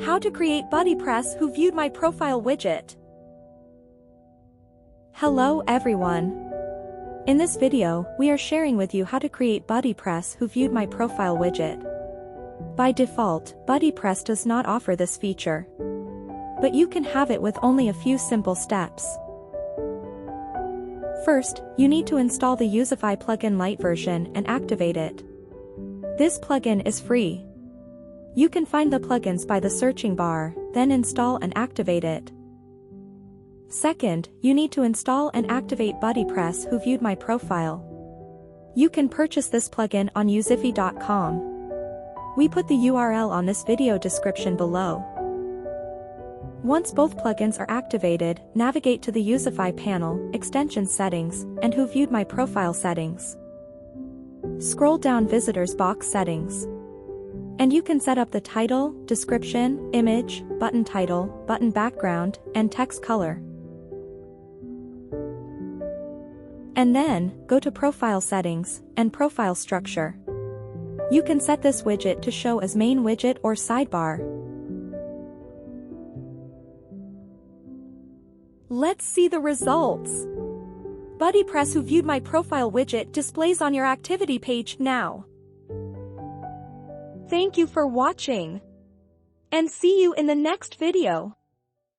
How to create BuddyPress who viewed my profile widget. Hello everyone. In this video, we are sharing with you how to create BuddyPress who viewed my profile widget. By default, BuddyPress does not offer this feature. But you can have it with only a few simple steps. First, you need to install the Youzify plugin Lite version and activate it. This plugin is free. You can find the plugins by the searching bar, then install and activate it. Second, you need to install and activate BuddyPress who viewed my profile. You can purchase this plugin on Youzify.com. We put the URL on this video description below. Once both plugins are activated, navigate to the Youzify panel, Extension Settings, and Who Viewed My Profile Settings. Scroll down Visitors box Settings. And you can set up the title, description, image, button title, button background, and text color. And then, go to Profile Settings, and Profile Structure. You can set this widget to show as main widget or sidebar. Let's see the results. BuddyPress who viewed my profile widget displays on your activity page now. Thank you for watching. And see you in the next video.